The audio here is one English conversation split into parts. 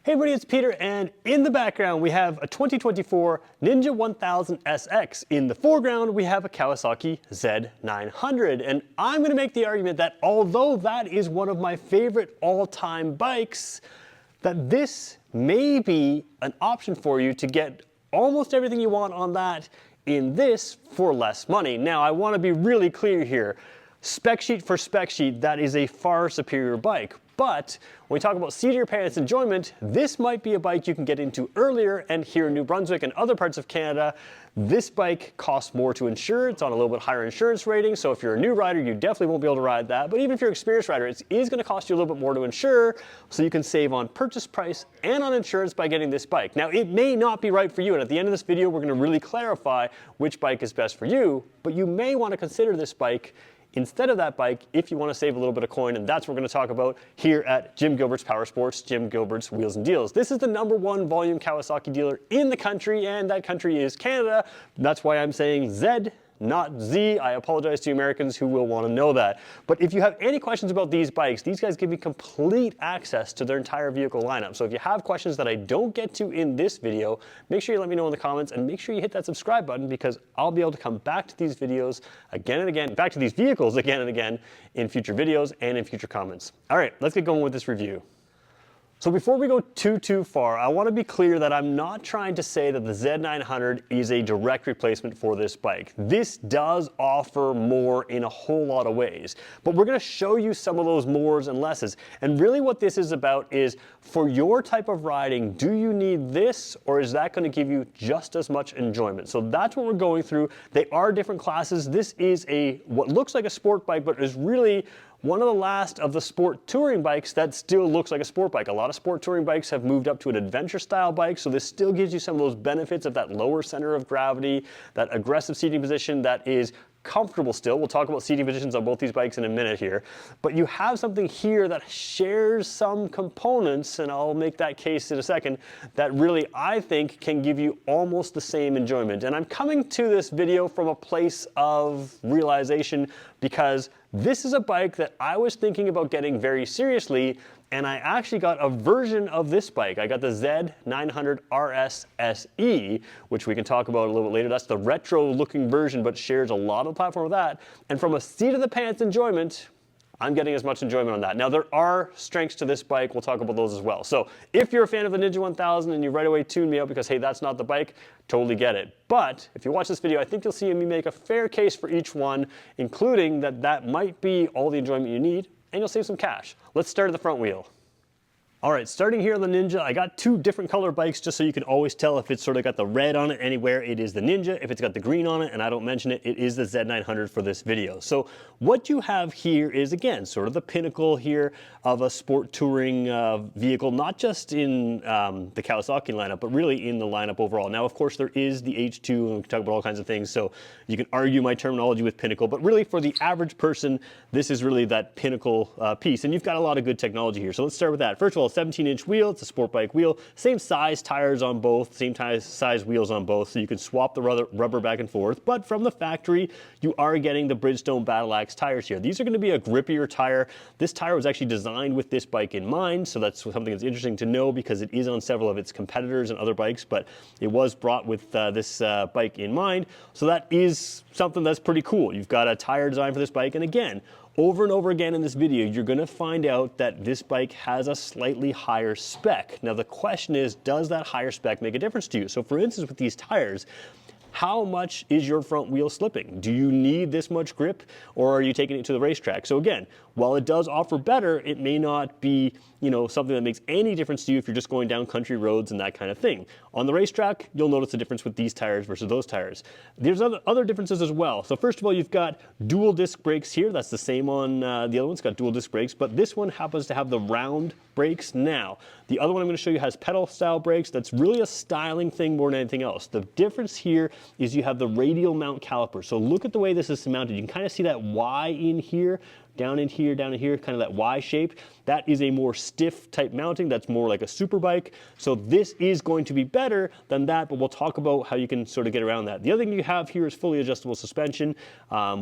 Hey everybody, it's Peter, and in the background we have a 2024 Ninja 1000 SX. In the foreground we have a Kawasaki Z900, and I'm going to make the argument that although that is one of my favorite all-time bikes, that this may be an option for you to get almost everything you want on that in this for less money. Now I want to be really clear here. Spec sheet for spec sheet, that is a far superior bike. But when we talk about seat of your pants enjoyment, this might be a bike you can get into earlier, and here in New Brunswick and other parts of Canada, this bike costs more to insure. It's on a little bit higher insurance rating, so if you're a new rider, you definitely won't be able to ride that. But even if you're an experienced rider, it is going to cost you a little bit more to insure, so you can save on purchase price and on insurance by getting this bike. Now, it may not be right for you, and at the end of this video, we're going to really clarify which bike is best for you, but you may want to consider this bike instead of that bike if you want to save a little bit of coin, and that's what we're going to talk about here at Jim Gilbert's Power Sports, Jim Gilbert's Wheels and Deals. This is the #1 volume Kawasaki dealer in the country, and that country is Canada. That's why I'm saying Z, not Z. I apologize to Americans who will want to know that. But if you have any questions about these bikes, these guys give me complete access to their entire vehicle lineup. So if you have questions that I don't get to in this video, make sure you let me know in the comments, and make sure you hit that subscribe button, because I'll be able to come back to these videos again and again, back to these vehicles again and again in future videos and in future comments. All right, let's get going with this review. So before we go too far, I want to be clear that I'm not trying to say that the Z900 is a direct replacement for this bike. This does offer more in a whole lot of ways, but we're going to show you some of those mores and lesses. And really what this is about is, for your type of riding, do you need this, or is that going to give you just as much enjoyment? So that's what we're going through. They are different classes. This is what looks like a sport bike, but is really one of the last of the sport touring bikes that still looks like a sport bike. A lot of sport touring bikes have moved up to an adventure style bike, so this still gives you some of those benefits of that lower center of gravity, that aggressive seating position that is comfortable still. We'll talk about seating positions on both these bikes in a minute here. But you have something here that shares some components, and I'll make that case in a second, that really I think can give you almost the same enjoyment. And I'm coming to this video from a place of realization, because this is a bike that I was thinking about getting very seriously, and I actually got a version of this bike. I got the Z900 RS SE, which we can talk about a little bit later. That's the retro looking version, but shares a lot of the platform with that. And from a seat of the pants enjoyment, I'm getting as much enjoyment on that. Now, there are strengths to this bike. We'll talk about those as well. So if you're a fan of the Ninja 1000 and you right away tune me out because, hey, that's not the bike, totally get it. But if you watch this video, I think you'll see me make a fair case for each one, including that might be all the enjoyment you need, and you'll save some cash. Let's start at the front wheel. All right, starting here on the Ninja, I got two different color bikes just so you can always tell if it's sort of got the red on it anywhere, it is the Ninja. If it's got the green on it and I don't mention it, it is the Z900 for this video. So what you have here is, again, sort of the pinnacle here of a sport touring vehicle, not just in the Kawasaki lineup, but really in the lineup overall. Now, of course, there is the H2, and we can talk about all kinds of things, so you can argue my terminology with pinnacle, but really for the average person, this is really that pinnacle piece, and you've got a lot of good technology here. So let's start with that. First of all, 17-inch wheel, it's a sport bike wheel, same size tires on both, same size wheels on both, so you can swap the rubber back and forth, but from the factory, you are getting the Bridgestone Battle Axe tires here. These are going to be a grippier tire. This tire was actually designed with this bike in mind, so that's something that's interesting to know, because it is on several of its competitors and other bikes, but it was brought with this bike in mind, so that is something that's pretty cool. You've got a tire design for this bike, and again, over and over again in this video, you're going to find out that this bike has a slightly higher spec. Now the question is, does that higher spec make a difference to you? So for instance, with these tires, how much is your front wheel slipping? Do you need this much grip, or are you taking it to the racetrack? So again, while it does offer better, it may not be, something that makes any difference to you if you're just going down country roads and that kind of thing. On the racetrack, you'll notice the difference with these tires versus those tires. There's other differences as well. So first of all, you've got dual disc brakes here. That's the same on the other one's got dual disc brakes, but this one happens to have the round brakes now. The other one I'm going to show you has pedal style brakes. That's really a styling thing more than anything else. The difference here is you have the radial mount caliper. So look at the way this is mounted. You can kind of see that Y in here, down in here, kind of that Y shape. That is a more stiff type mounting. That's more like a super bike. So this is going to be better than that, but we'll talk about how you can sort of get around that. The other thing you have here is fully adjustable suspension,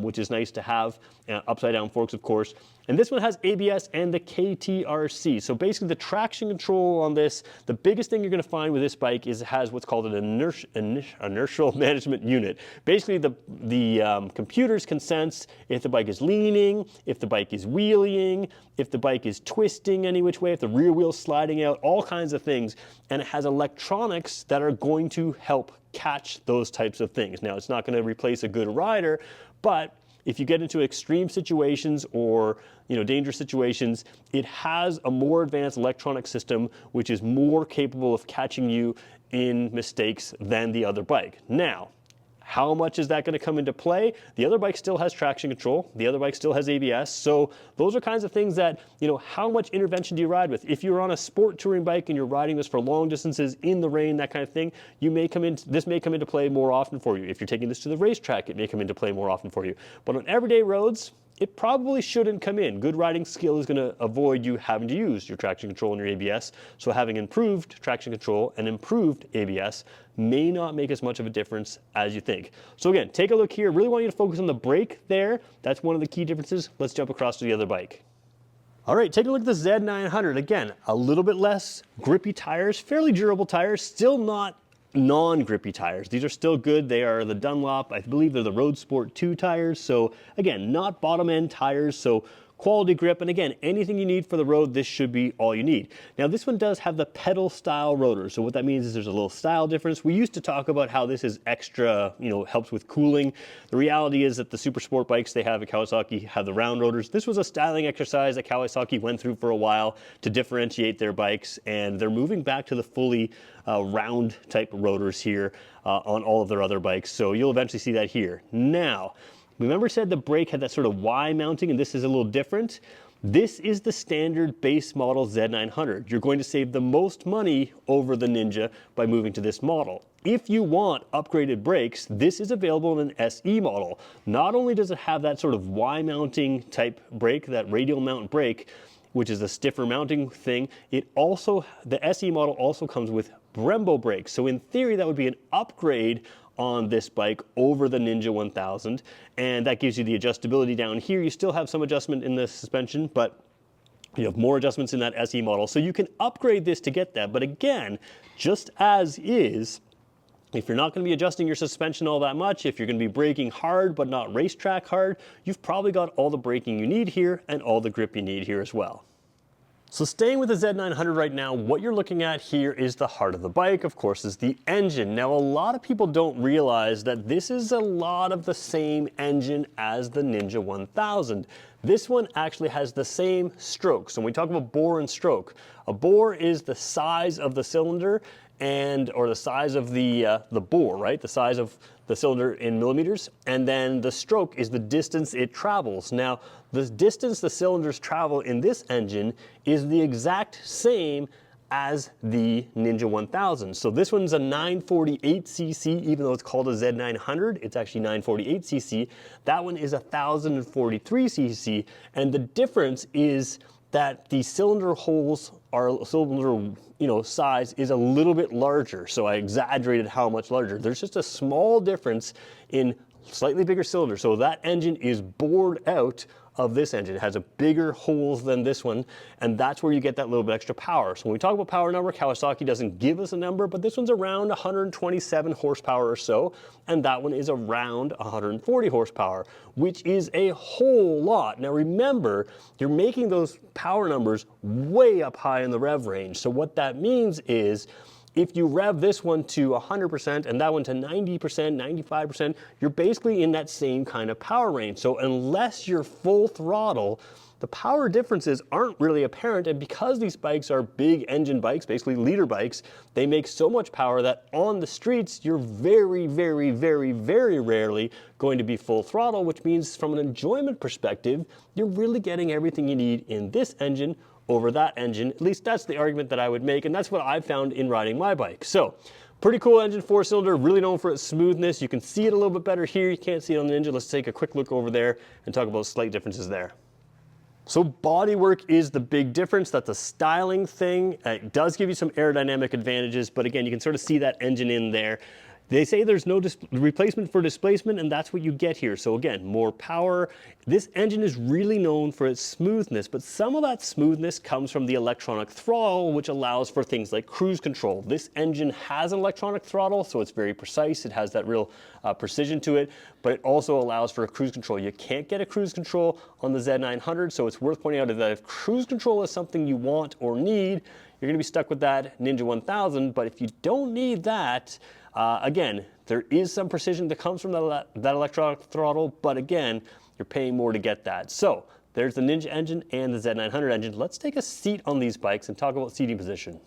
which is nice to have. Upside down forks, of course. And this one has ABS and the KTRC. So basically the traction control on this, the biggest thing you're going to find with this bike is it has what's called an inertial management unit. Basically the computers can sense if the bike is leaning, if the bike is wheeling, if the bike is twisting any which way, if the rear wheel's sliding out, all kinds of things. And it has electronics that are going to help catch those types of things. Now, it's not going to replace a good rider, but if you get into extreme situations or dangerous situations, it has a more advanced electronic system which is more capable of catching you in mistakes than the other bike. Now, how much is that going to come into play? The other bike still has traction control. The other bike still has ABS. So those are kinds of things that, how much intervention do you ride with? If you're on a sport touring bike and you're riding this for long distances in the rain, that kind of thing, this may come into play more often for you. If you're taking this to the racetrack, it may come into play more often for you. But on everyday roads, it probably shouldn't come in. Good riding skill is going to avoid you having to use your traction control and your ABS. So having improved traction control and improved ABS may not make as much of a difference as you think. So again, take a look here. Really want you to focus on the brake there. That's one of the key differences. Let's jump across to the other bike. All right, take a look at the Z900. Again, a little bit less grippy tires, fairly durable tires, still not non-grippy tires. These are still good. They are the Dunlop, I believe they're the Road Sport 2 tires. So again, not bottom end tires, so quality grip. And again, anything you need for the road, this should be all you need. Now this one does have the pedal style rotor. So what that means is there's a little style difference. We used to talk about how this is extra, helps with cooling. The reality is that the super sport bikes they have at Kawasaki have the round rotors. This was a styling exercise that Kawasaki went through for a while to differentiate their bikes, and they're moving back to the fully round type rotors here on all of their other bikes. So you'll eventually see that here. Now, remember I said the brake had that sort of Y mounting, and this is a little different? This is the standard base model Z900. You're going to save the most money over the Ninja by moving to this model. If you want upgraded brakes, this is available in an SE model. Not only does it have that sort of Y mounting type brake, that radial mount brake, which is a stiffer mounting thing, the SE model also comes with Brembo brakes. So in theory, that would be an upgrade on this bike over the Ninja 1000, and that gives you the adjustability down here. You still have some adjustment in the suspension, but you have more adjustments in that SE model. So you can upgrade this to get that. But again, just as is, if you're not going to be adjusting your suspension all that much, if you're going to be braking hard but not racetrack hard, you've probably got all the braking you need here and all the grip you need here as well. So staying with the Z900 right now, what you're looking at here is the heart of the bike, of course, is the engine. Now, a lot of people don't realize that this is a lot of the same engine as the Ninja 1000. This one actually has the same stroke. So when we talk about bore and stroke, a bore is the size of the cylinder or the size of the bore, right? The size of the cylinder in millimeters, and then the stroke is the distance it travels. Now, the distance the cylinders travel in this engine is the exact same as the Ninja 1000. So this one's a 948cc, even though it's called a Z900, it's actually 948cc. That one is 1043cc, and the difference is that the cylinder holes size is a little bit larger. So I exaggerated how much larger. There's just a small difference in slightly bigger cylinder. So that engine is bored out of this engine. It has a bigger holes than this one, and that's where you get that little bit extra power. So when we talk about power number, Kawasaki doesn't give us a number, but this one's around 127 horsepower or so, and that one is around 140 horsepower, which is a whole lot. Now remember, you're making those power numbers way up high in the rev range. So what that means is, if you rev this one to 100% and that one to 90%, 95%, you're basically in that same kind of power range. So unless you're full throttle, the power differences aren't really apparent. And because these bikes are big engine bikes, basically liter bikes, they make so much power that on the streets, you're very, very, very, very rarely going to be full throttle, which means from an enjoyment perspective, you're really getting everything you need in this engine over that engine. At least that's the argument that I would make, and that's what I've found in riding my bike. So, pretty cool engine, 4-cylinder, really known for its smoothness. You can see it a little bit better here. You can't see it on the Ninja. Let's take a quick look over there and talk about slight differences there. So bodywork is the big difference. That's a styling thing. It does give you some aerodynamic advantages, but again, you can sort of see that engine in there. They say there's no replacement for displacement, and that's what you get here. So again, more power. This engine is really known for its smoothness, but some of that smoothness comes from the electronic throttle, which allows for things like cruise control. This engine has an electronic throttle, so it's very precise. It has that real precision to it, but it also allows for a cruise control. You can't get a cruise control on the Z900, so it's worth pointing out that if cruise control is something you want or need, you're gonna be stuck with that Ninja 1000, but if you don't need that, again, there is some precision that comes from that electronic throttle, but again, you're paying more to get that. So there's the Ninja engine and the Z900 engine. Let's take a seat on these bikes and talk about seating position.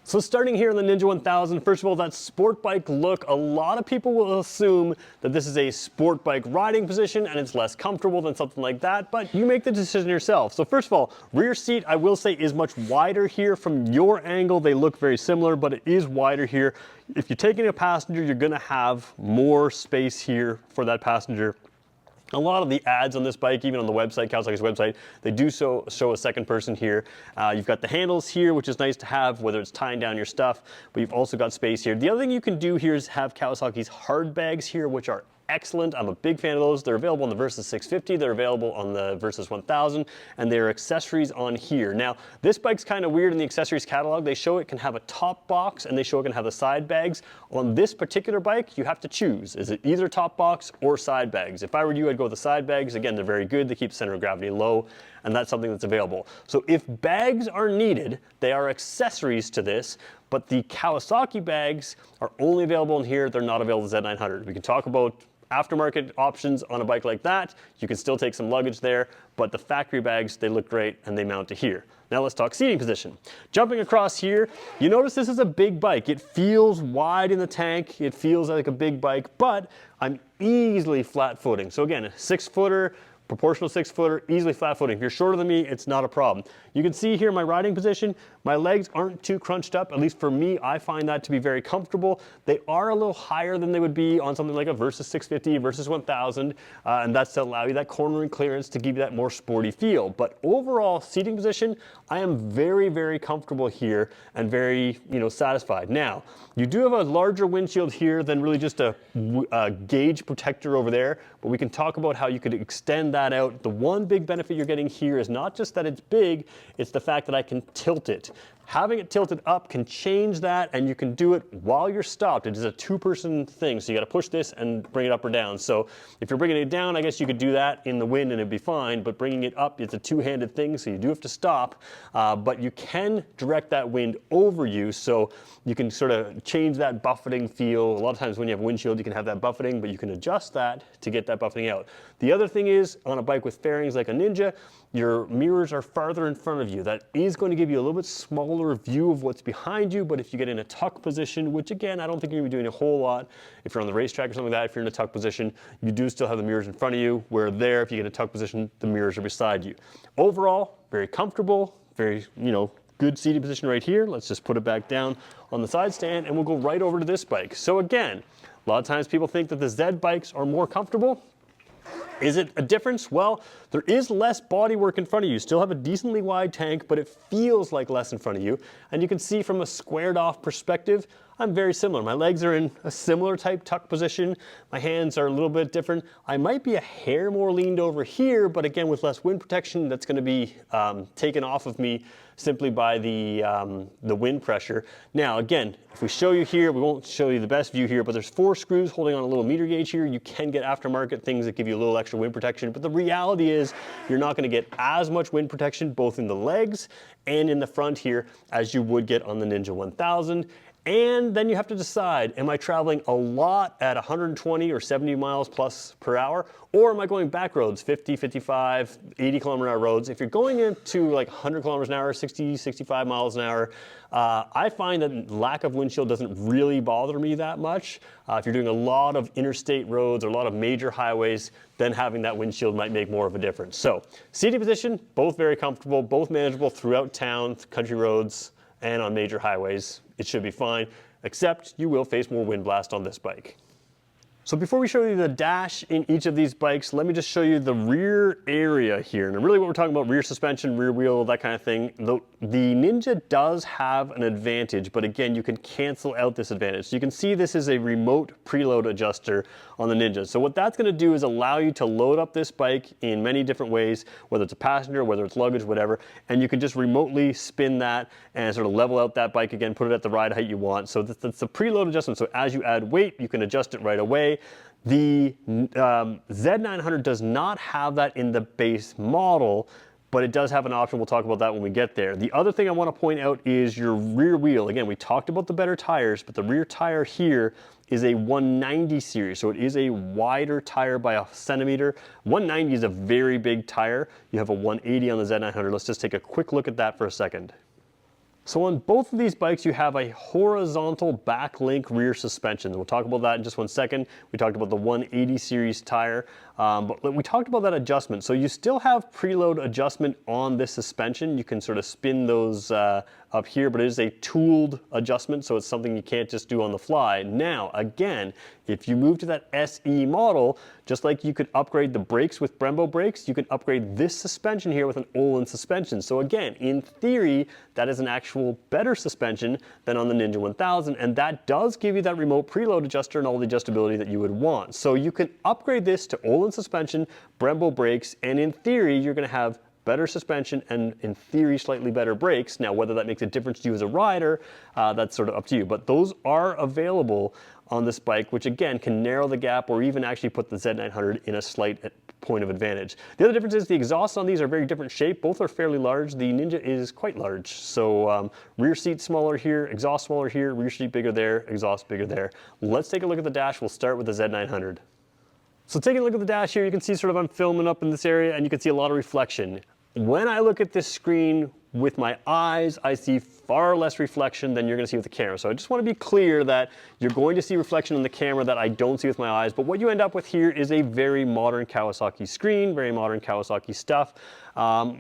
So starting here on the Ninja 1000, first of all, that sport bike look, a lot of people will assume that this is a sport bike riding position and it's less comfortable than something like that, but you make the decision yourself. So first of all, rear seat, I will say, is much wider here. From your angle, they look very similar, but it is wider here. If you're taking a passenger, you're gonna have more space here for that passenger. A lot of the ads on this bike, even on the website, Kawasaki's website, they do show a second person here. You've got the handles here, which is nice to have, whether it's tying down your stuff, but you've also got space here. The other thing you can do here is have Kawasaki's hard bags here, which are excellent. I'm a big fan of those. They're available on the Versys 650, they're available on the Versys 1000, and they're accessories on here. Now, this bike's kind of weird in the accessories catalog. They show it can have a top box and they show it can have the side bags. On this particular bike, you have to choose. Is it either top box or side bags? If I were you, I'd go with the side bags. Again, they're very good. They keep center of gravity low, and that's something that's available. So if bags are needed, they are accessories to this, but the Kawasaki bags are only available in here. They're not available in Z900. We can talk about aftermarket options on a bike like that. You can still take some luggage there, but the factory bags, they look great and they mount to here. Now let's talk seating position. Jumping across here, you notice this is a big bike. It feels wide in the tank. It feels like a big bike, but I'm easily flat footing. So again, a 6-footer, proportional 6-footer, easily flat footing. If you're shorter than me, it's not a problem. You can see here my riding position, my legs aren't too crunched up. At least for me, I find that to be very comfortable. They are a little higher than they would be on something like a Versys 650, Versys 1000, and that's to allow you that cornering clearance to give you that more sporty feel. But overall seating position, I am very, very comfortable here and very, satisfied. Now, you do have a larger windshield here than really just a gauge protector over there, but we can talk about how you could extend that out. The one big benefit you're getting here is not just that it's big, it's the fact that I can tilt it. Having it tilted up can change that, and you can do it while you're stopped. It is a two-person thing, so you got to push this and bring it up or down. So if you're bringing it down, I guess you could do that in the wind and it'd be fine, but bringing it up, it's a two-handed thing, so you do have to stop, but you can direct that wind over you, so you can sort of change that buffeting feel. A lot of times when you have windshield, you can have that buffeting, but you can adjust that to get that buffeting out. The other thing is, on a bike with fairings like a Ninja, your mirrors are farther in front of you. That is going to give you a little bit smaller view of what's behind you, but if you get in a tuck position, which again, I don't think you're gonna be doing a whole lot. If you're on the racetrack or something like that, if you're in a tuck position, you do still have the mirrors in front of you, where there, if you get in a tuck position, the mirrors are beside you. Overall, very comfortable, very, good seating position right here. Let's just put it back down on the side stand and we'll go right over to this bike. So again, a lot of times people think that the Z bikes are more comfortable. Is it a difference? Well, there is less bodywork in front of you. You still have a decently wide tank, but it feels like less in front of you. And you can see from a squared off perspective, I'm very similar. My legs are in a similar type tuck position. My hands are a little bit different. I might be a hair more leaned over here, but again, with less wind protection, that's gonna be taken off of me simply by the wind pressure. Now, again, if we show you here, we won't show you the best view here, but there's 4 screws holding on a little meter gauge here. You can get aftermarket things that give you a little extra wind protection, but the reality is you're not gonna get as much wind protection both in the legs and in the front here as you would get on the Ninja 1000. And then you have to decide, am I traveling a lot at 120 or 70 miles plus per hour, or am I going back roads, 50, 55, 80 kilometer an hour roads? If you're going into like 100 kilometers an hour, 60, 65 miles an hour, I find that lack of windshield doesn't really bother me that much. If you're doing a lot of interstate roads or a lot of major highways, then having that windshield might make more of a difference. So seating position, both very comfortable, both manageable throughout town, country roads, and on major highways. It should be fine, except you will face more wind blast on this bike. So before we show you the dash in each of these bikes, let me just show you the rear area here. And really what we're talking about, rear suspension, rear wheel, that kind of thing. The Ninja does have an advantage, but again, you can cancel out this advantage. So you can see this is a remote preload adjuster on the Ninja. So what that's gonna do is allow you to load up this bike in many different ways, whether it's a passenger, whether it's luggage, whatever, and you can just remotely spin that and sort of level out that bike again, put it at the ride height you want. So that's the preload adjustment. So as you add weight, you can adjust it right away. The Z900 does not have that in the base model, but it does have an option. We'll talk about that when we get there. The other thing I want to point out is your rear wheel. Again, we talked about the better tires, but the rear tire here is a 190 series, so it is a wider tire by a centimeter. 190 is a very big tire. You have a 180 on the Z900. Let's just take a quick look at that for a second. So on both of these bikes, you have a horizontal backlink rear suspension. We'll talk about that in just one second. We talked about the 180 series tire, but we talked about that adjustment. So you still have preload adjustment on this suspension. You can sort of spin those up here, but it is a tooled adjustment, so it's something you can't just do on the fly. Now, again, if you move to that SE model, just like you could upgrade the brakes with Brembo brakes, you can upgrade this suspension here with an Olin suspension. So again, in theory, that is an actual better suspension than on the Ninja 1000, and that does give you that remote preload adjuster and all the adjustability that you would want. So you can upgrade this to Olin suspension, Brembo brakes, and in theory, you're gonna have better suspension and in theory slightly better brakes. Now whether that makes a difference to you as a rider, that's sort of up to you, but those are available on this bike, which again can narrow the gap or even actually put the Z900 in a slight point of advantage. The other difference is the exhausts on these are very different shape. Both are fairly large. The Ninja is quite large. So rear seat smaller here, exhaust smaller here, rear seat bigger there, exhaust bigger there. Let's take a look at the dash. We'll start with the Z900. So taking a look at the dash here, you can see sort of I'm filming up in this area and you can see a lot of reflection. When I look at this screen with my eyes, I see far less reflection than you're going to see with the camera. So I just want to be clear that you're going to see reflection in the camera that I don't see with my eyes, but what you end up with here is a very modern Kawasaki screen, very modern Kawasaki stuff.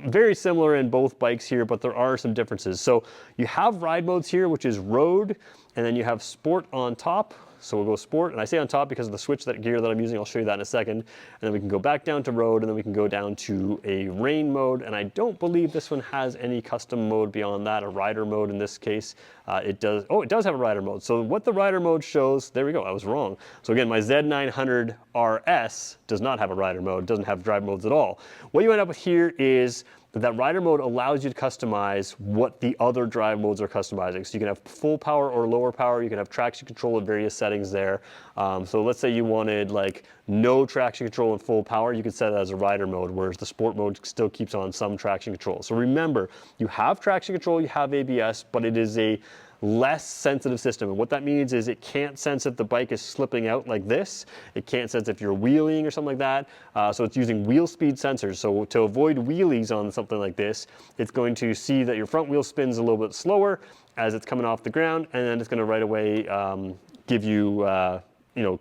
Very similar in both bikes here, but there are some differences. So you have ride modes here, which is road, and then you have sport on top. So we'll go sport, and I say on top because of the switch gear that I'm using. I'll show you that in a second. And then we can go back down to road, and then we can go down to a rain mode. And I don't believe this one has any custom mode beyond that, a rider mode in this case. It does have a rider mode. So what the rider mode shows, there we go, I was wrong. So again, my Z900 RS does not have a rider mode, doesn't have drive modes at all. What you end up with here is that rider mode allows you to customize what the other drive modes are customizing. So you can have full power or lower power. You can have traction control at various settings there. So let's say you wanted like no traction control and full power, you could set it as a rider mode, whereas the sport mode still keeps on some traction control. So remember, you have traction control, you have ABS, but it is a less sensitive system. And what that means is it can't sense if the bike is slipping out like this. It can't sense if you're wheeling or something like that. So it's using wheel speed sensors. So to avoid wheelies on something like this, it's going to see that your front wheel spins a little bit slower as it's coming off the ground, and then it's going to right away give you,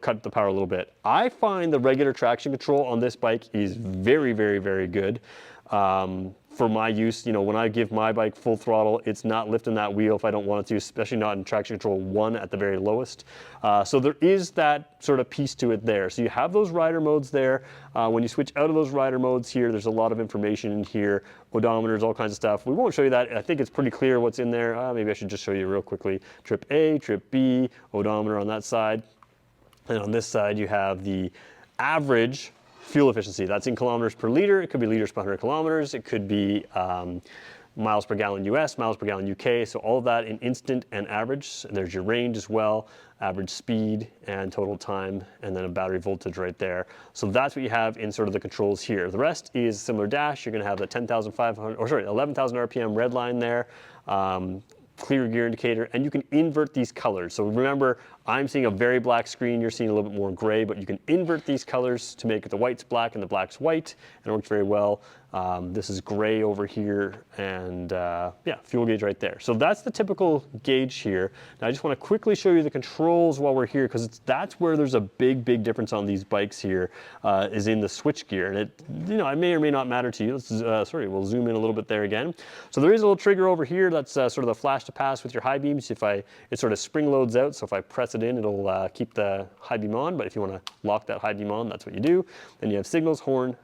cut the power a little bit. I find the regular traction control on this bike is very, very, very good. For my use, when I give my bike full throttle, it's not lifting that wheel if I don't want it to, especially not in traction control 1 at the very lowest. So there is that sort of piece to it there. So you have those rider modes there. When you switch out of those rider modes here, there's a lot of information in here, odometers, all kinds of stuff. We won't show you that. I think it's pretty clear what's in there. Maybe I should just show you real quickly. Trip A, trip B, odometer on that side. And on this side, you have the average fuel efficiency. That's in kilometers per liter. It could be liters per 100 kilometers. It could be miles per gallon US, miles per gallon UK. So all of that in instant and average. And there's your range as well, average speed and total time, and then a battery voltage right there. So that's what you have in sort of the controls here. The rest is similar dash. You're going to have the 11,000 RPM red line there. Clear gear indicator, and you can invert these colors. So remember, I'm seeing a very black screen, you're seeing a little bit more gray, but you can invert these colors to make the whites black and the blacks white, and it works very well. This is gray over here, and yeah, fuel gauge right there. So that's the typical gauge here. Now I just want to quickly show you the controls while we're here, because that's where there's a big difference on these bikes here, is in the switch gear. And it, you know, it may or may not matter to you. Let's, sorry, we'll zoom in a little bit there again. So there is a little trigger over here that's sort of the flash to pass with your high beams. It sort of spring loads out, so if I press it in, it'll keep the high beam on. But if you want to lock that high beam on, that's what you do. Then you have signals, horn,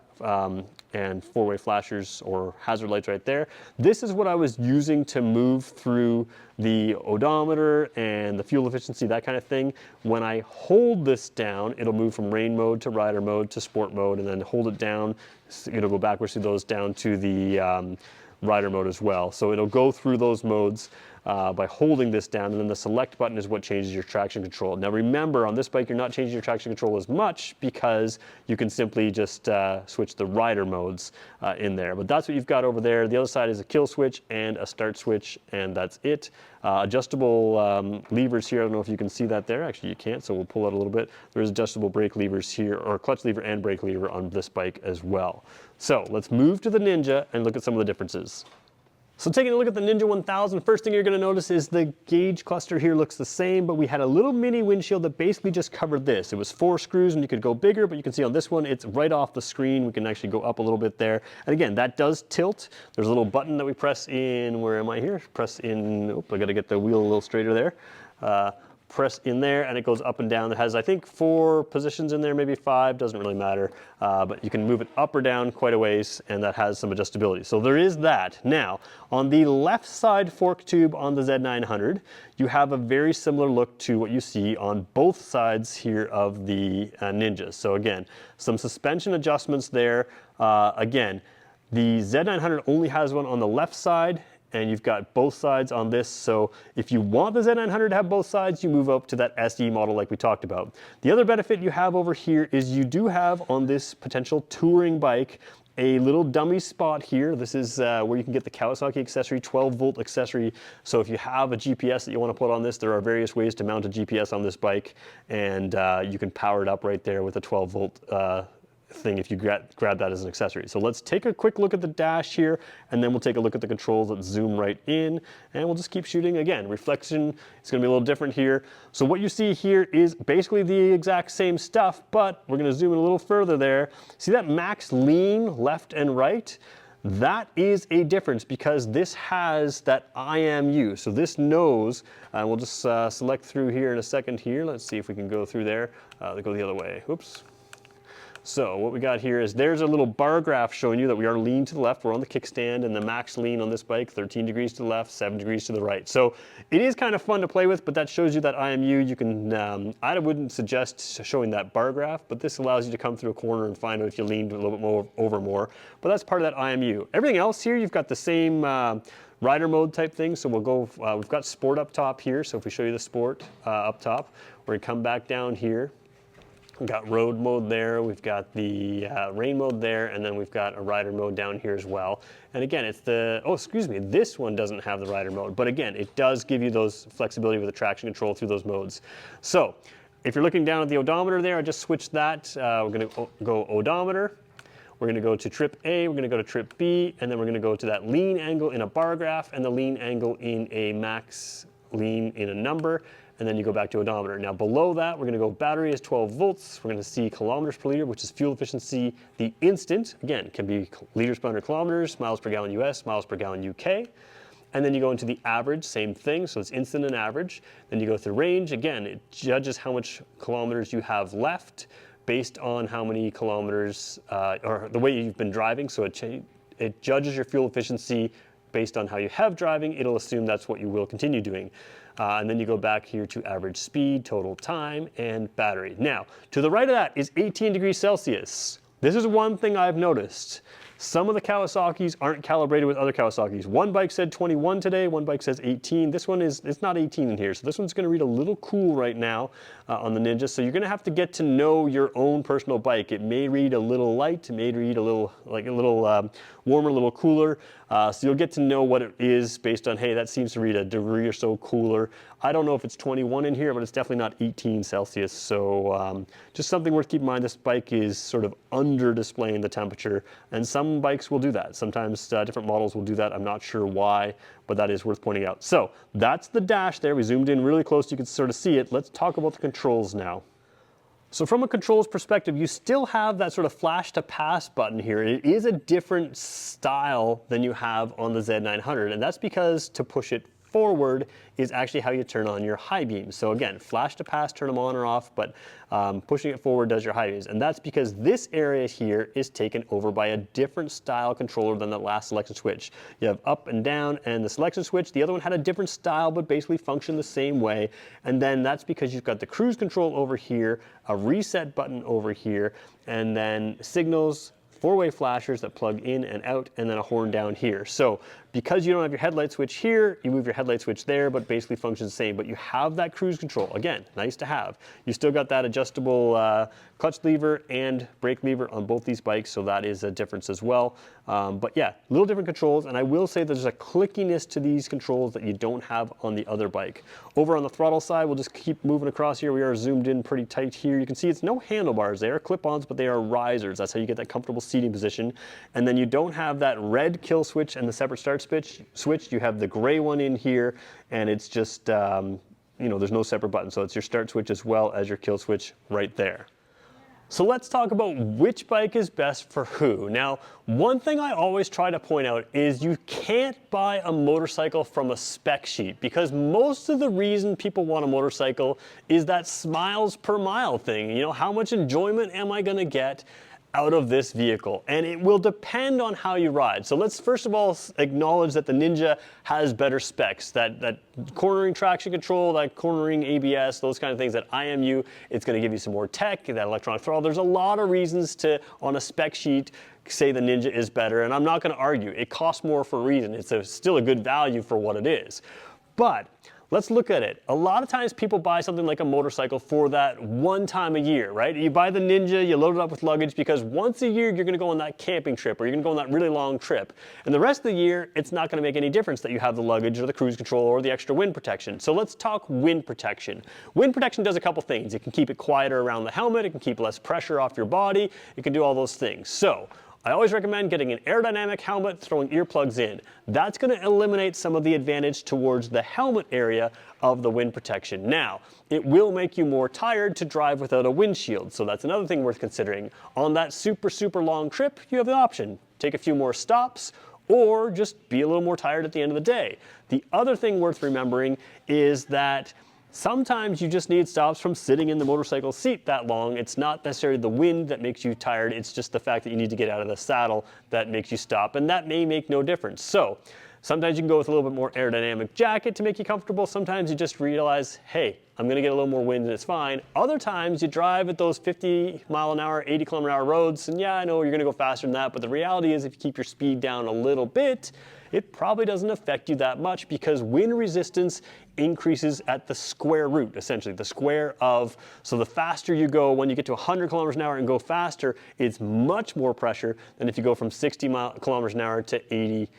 and four-way flashers or hazard lights right there. This is what I was using to move through the odometer and the fuel efficiency, that kind of thing. When I hold this down, it'll move from rain mode to rider mode to sport mode, and then hold it down, it'll go backwards through those down to the rider mode as well. So it'll go through those modes by holding this down, and then the select button is what changes your traction control. Now remember, on this bike you're not changing your traction control as much, because you can simply just switch the rider modes in there. But that's what you've got over there. The other side is a kill switch and a start switch, and that's it. Adjustable levers here. I don't know if you can see that there. Actually you can't, so we'll pull out a little bit. There's adjustable brake levers here, or clutch lever and brake lever on this bike as well. So let's move to the Ninja and look at some of the differences. So taking a look at the Ninja 1000, first thing you're going to notice is the gauge cluster here looks the same, but we had a little mini windshield that basically just covered this. It was 4 screws and you could go bigger, but you can see on this one it's right off the screen. We can actually go up a little bit there. And again, that does tilt. There's a little button that we press in, where am I here? Press in, oh, I got to get the wheel a little straighter there. Press in there and it goes up and down. It has, I think, 4 positions in there, maybe 5, doesn't really matter. But you can move it up or down quite a ways, and that has some adjustability. So there is that. Now, on the left side fork tube on the Z900, you have a very similar look to what you see on both sides here of the Ninja. So again, some suspension adjustments there. Again, the Z900 only has one on the left side, and you've got both sides on this. So if you want the Z900 to have both sides, you move up to that SE model like we talked about. The other benefit you have over here is you do have on this potential touring bike a little dummy spot here. This is where you can get the Kawasaki accessory, 12-volt accessory. So if you have a GPS that you want to put on this, there are various ways to mount a GPS on this bike, and you can power it up right there with a 12-volt thing if you grab that as an accessory. So let's take a quick look at the dash here, and then we'll take a look at the controls that zoom right in, and we'll just keep shooting. Again, reflection is going to be a little different here. So what you see here is basically the exact same stuff, but we're going to zoom in a little further there. See that max lean left and right? That is a difference, because this has that IMU. So this knows, and we'll just select through here in a second here. Let's see if we can go through there. Go the other way. Oops. So what we got here is there's a little bar graph showing you that we are lean to the left. We're on the kickstand, and the max lean on this bike, 13 degrees to the left, 7 degrees to the right. So it is kind of fun to play with, but that shows you that IMU. You can, I wouldn't suggest showing that bar graph, but this allows you to come through a corner and find out if you leaned a little bit more over more. But that's part of that IMU. Everything else here, you've got the same rider mode type thing. So we'll go, we've got sport up top here. So if we show you the sport up top, we're gonna come back down here. We've got road mode there, we've got the rain mode there, and then we've got a rider mode down here as well. And again, it's the, oh, excuse me, this one doesn't have the rider mode, but again, it does give you those flexibility with the traction control through those modes. So if you're looking down at the odometer there, I just switched that. We're gonna go odometer. We're gonna go to trip A, we're gonna go to trip B, and then we're gonna go to that lean angle in a bar graph and the lean angle in a max lean in a number. And then you go back to odometer. Now below that, we're gonna go battery is 12 volts. We're gonna see kilometers per liter, which is fuel efficiency. The instant, again, can be liters per 100 kilometers, miles per gallon US, miles per gallon UK. And then you go into the average, same thing, so it's instant and average. Then you go through range. Again, it judges how much kilometers you have left based on how many kilometers, or the way you've been driving. So it judges your fuel efficiency based on how you have driving. It'll assume that's what you will continue doing. And then you go back here to average speed, total time, and battery. Now, to the right of that is 18 degrees Celsius. This is one thing I've noticed. Some of the Kawasaki's aren't calibrated with other Kawasaki's. One bike said 21 today, one bike says 18. This one is, it's not 18 in here, so this one's gonna read a little cool right now on the Ninja. So you're gonna have to get to know your own personal bike. It may read a little light, it may read a little, like a little warmer, a little cooler. So you'll get to know what it is based on, hey, that seems to read a degree or so cooler. I don't know if it's 21 in here, but it's definitely not 18 Celsius. So just something worth keeping in mind, this bike is sort of under displaying the temperature. And some some bikes will do that. Sometimes different models will do that. I'm not sure why, but that is worth pointing out. So that's the dash there. We zoomed in really close. You can sort of see it. Let's talk about the controls now. So from a controls perspective, you still have that sort of flash to pass button here. It is a different style than you have on the Z900, and that's because to push it forward is actually how you turn on your high beams. So again, flash to pass, turn them on or off, but pushing it forward does your high beams. And that's because this area here is taken over by a different style controller than the last selection switch. You have up and down and the selection switch. The other one had a different style, but basically functioned the same way. And then that's because you've got the cruise control over here, a reset button over here, and then signals, four-way flashers that plug in and out, and then a horn down here. So because you don't have your headlight switch here, you move your headlight switch there, but basically functions the same. But you have that cruise control. Again, nice to have. You still got that adjustable clutch lever and brake lever on both these bikes, so that is a difference as well. But yeah, little different controls, and I will say there's a clickiness to these controls that you don't have on the other bike. Over on the throttle side, we'll just keep moving across here. We are zoomed in pretty tight here. You can see it's no handlebars. They are clip-ons, but they are risers. That's how you get that comfortable seating position. And then you don't have that red kill switch and the separate start switch. You have the gray one in here, and it's just, you know, there's no separate button. So it's your start switch as well as your kill switch right there. So let's talk about which bike is best for who. Now, one thing I always try to point out is you can't buy a motorcycle from a spec sheet, because most of the reason people want a motorcycle is that smiles per mile thing. You know, how much enjoyment am I going to get out of this vehicle? And it will depend on how you ride. So let's first of all acknowledge that the Ninja has better specs. That cornering traction control, that cornering ABS, those kind of things, that IMU, it's going to give you some more tech, that electronic throttle. There's a lot of reasons to, on a spec sheet, say the Ninja is better, and I'm not going to argue. It costs more for a reason. It's still a good value for what it is. But let's look at it. A lot of times people buy something like a motorcycle for that one time a year, right? You buy the Ninja, you load it up with luggage because once a year you're gonna go on that camping trip or you're gonna go on that really long trip. And the rest of the year, it's not gonna make any difference that you have the luggage or the cruise control or the extra wind protection. So let's talk wind protection. Wind protection does a couple things. It can keep it quieter around the helmet, it can keep less pressure off your body, it can do all those things. So I always recommend getting an aerodynamic helmet, throwing earplugs in. That's going to eliminate some of the advantage towards the helmet area of the wind protection. Now, it will make you more tired to drive without a windshield, so that's another thing worth considering. On that super, super long trip, you have the option. Take a few more stops, or just be a little more tired at the end of the day. The other thing worth remembering is that sometimes you just need stops from sitting in the motorcycle seat that long. It's not necessarily the wind that makes you tired, it's just the fact that you need to get out of the saddle that makes you stop, and that may make no difference. So sometimes you can go with a little bit more aerodynamic jacket to make you comfortable. Sometimes you just realize, hey, I'm gonna get a little more wind and it's fine. Other times you drive at those 50 mile an hour, 80 kilometer an hour roads, and yeah, I know you're gonna go faster than that, but the reality is if you keep your speed down a little bit, it probably doesn't affect you that much because wind resistance increases at the square root, essentially, the square of, so the faster you go, when you get to 100 kilometers an hour and go faster, it's much more pressure than if you go from 60 kilometers an hour to 80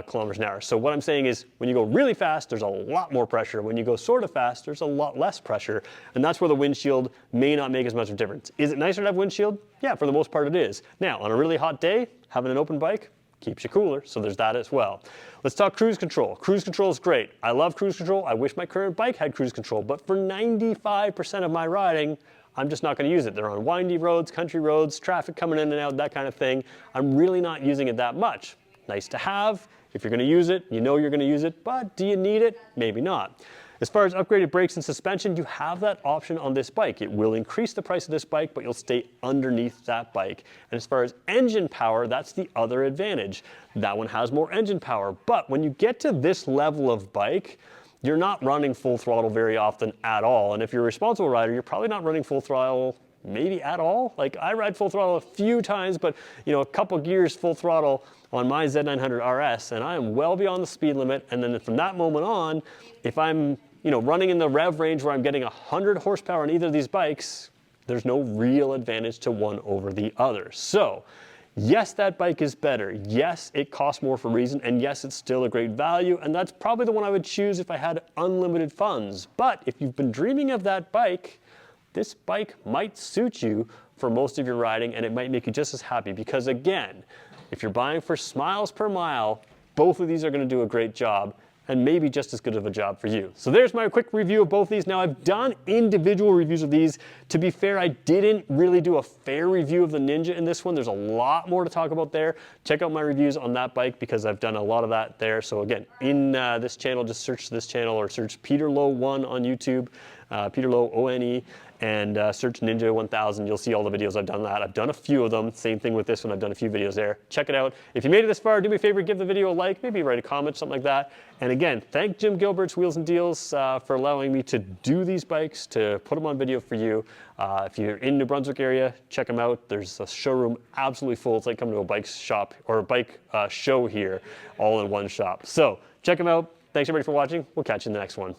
kilometers an hour. So what I'm saying is when you go really fast, there's a lot more pressure. When you go sort of fast, there's a lot less pressure. And that's where the windshield may not make as much of a difference. Is it nicer to have windshield? Yeah, for the most part it is. Now, on a really hot day, having an open bike keeps you cooler, so there's that as well. Let's talk cruise control. Cruise control is great. I love cruise control. I wish my current bike had cruise control, but for 95% of my riding, I'm just not going to use it. They're on windy roads, country roads, traffic coming in and out, that kind of thing. I'm really not using it that much. Nice to have. If you're going to use it, you know you're going to use it, but do you need it? Maybe not. As far as upgraded brakes and suspension, you have that option on this bike. It will increase the price of this bike, but you'll stay underneath that bike. And as far as engine power, that's the other advantage. That one has more engine power, but when you get to this level of bike, you're not running full throttle very often at all. And if you're a responsible rider, you're probably not running full throttle maybe at all. Like I ride full throttle a few times, but you know, a couple gears full throttle on my Z900 RS, and I am well beyond the speed limit. And then from that moment on, if I'm running in the rev range where I'm getting 100 horsepower on either of these bikes, there's no real advantage to one over the other. So yes, that bike is better. Yes, it costs more for a reason, and yes, it's still a great value, and that's probably the one I would choose if I had unlimited funds. But if you've been dreaming of that bike, this bike might suit you for most of your riding, and it might make you just as happy because again, if you're buying for miles per mile, both of these are going to do a great job, and maybe just as good of a job for you. So there's my quick review of both these. Now, I've done individual reviews of these. To be fair, I didn't really do a fair review of the Ninja in this one. There's a lot more to talk about there. Check out my reviews on that bike because I've done a lot of that there. So again, in this channel, just search this channel or search Peter Lowe 1 on YouTube, Peter Lowe ONE, and search Ninja 1000. You'll see all the videos I've done that. I've done a few of them. Same thing with this one. I've done a few videos there. Check it out. If you made it this far, do me a favor, give the video a like, maybe write a comment, something like that. And again, thank Jim Gilbert's Wheels and Deals for allowing me to do these bikes, to put them on video for you. If you're in New Brunswick area, check them out. There's a showroom absolutely full. It's like coming to a bike shop or a bike show here, all in one shop. So check them out. Thanks everybody for watching. We'll catch you in the next one.